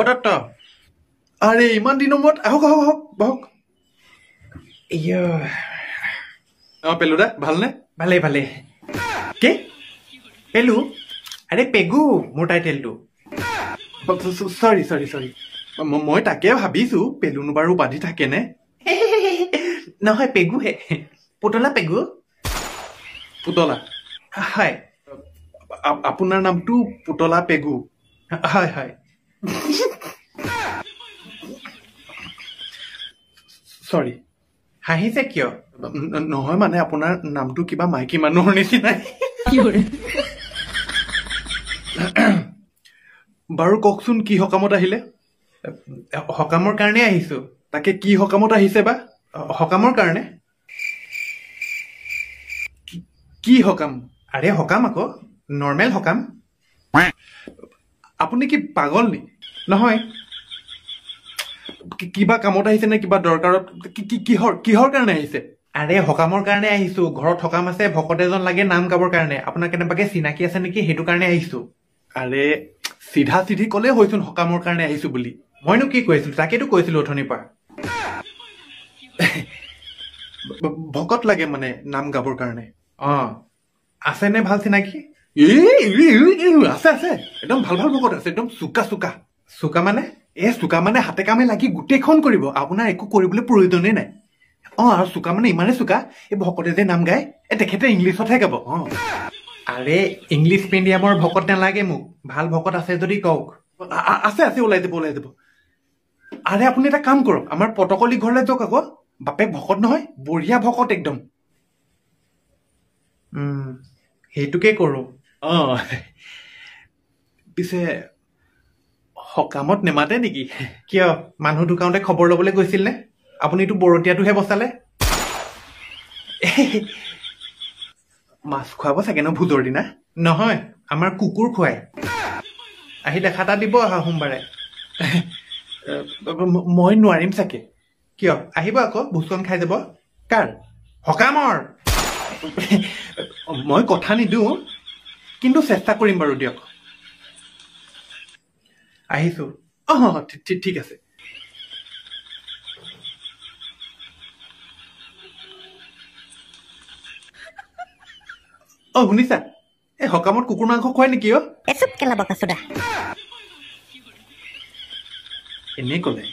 দত্ত আৰে ইমান দিনৰ মূৰত আহক আহক আহক বহক পেলু দা ভালনে ভালে ভালে কি পেলু আৰে পেগু মোৰ টাইটেলটো চৰি চৰি চৰি মই তাকে ভাবিছো পেলুনো বাৰু বান্ধি থাকেনে নহয় পেগুহে পুতলা পেগু পুতলা হয় আপোনাৰ নামটো পুতলা পেগু হয় হয় চৰি হাঁহিছে কিয় নহয় মানে আপোনাৰ নামটো কিবা মাইকী মানুহৰ নিচিনাই বাৰু কওকচোন কি সকামত আহিলে সকামৰ কাৰণে আহিছো তাকে কি সকামত আহিছে বা সকামৰ কাৰণে কি সকাম আৰে সকাম আকৌ নৰ্মেল সকাম আপুনি কি পাগল নি নহয় কিবা কামত আহিছে নে কিবা দৰকাৰত কিহৰ কাৰণে আহিছে আৰে সকামৰ কাৰণে আহিছো ঘৰত সকাম আছে ভকত এজন লাগে নাম গাবৰ কাৰণে আপোনাৰ কেনেবাকে চিনাকি আছে নেকি সেইটো কাৰণে আহিছো আৰে চিধা চিধি কলে হৈচোন সকামৰ কাৰণে আহিছো বুলি মইনো কি কৈছিলো তাকেতো কৈছিলো অথনিৰ পৰা ভকত লাগে মানে নাম গাবৰ কাৰণে আছেনে ভাল চিনাকি আছে আছে একদম ভাল ভাল ভকত আছে একদম চোকা চোকা চোকা মানে চোকা মানে হাতে কামে লাগি গোটেইখন কৰিব আপোনাৰ একো কৰিবলৈ প্ৰয়োজনেই নাই আৰু চোকা মানে ইমানেই চোকা এই ভকতে যে নাম গায় তেখেতে ইংলিছতহে গাব আৰে ইংলিছ মিডিয়ামৰ ভকত নালাগে মোক ভাল ভকত আছে যদি কওক আছে আছে ওলাই যাব আৰে আপুনি এটা কাম কৰক আমাৰ পটকলি ঘৰলৈ যাওক আকৌ বাপেক ভকত নহয় বঢ়িয়া ভকত একদম সেইটোকে কৰো পিছে সকামত নেমাতে নেকি কিয় মানুহ ঢুকাওঁতে খবৰ ল'বলৈ গৈছিল নে আপুনিতো বৰতীয়াটোহে বচালে মাছ খুৱাব চাগে ন ভোজৰ দিনা নহয় আমাৰ কুকুৰ খুৱাই আহি দেখা এটা দিব অহা সোমবাৰে মই নোৱাৰিম চাগে কিয় আহিব আকৌ ভোজখন খাই যাব কাৰ সকামৰ মই কথা নিদিওঁ কিন্তু চেষ্টা কৰিম বাৰু দিয়ক আহিছো ঠিক আছে শুনিছা এই সকামত কুকুৰ মাংস খুৱাই নেকি এচুপ কেলা বকাচোদা এনেই ক'লে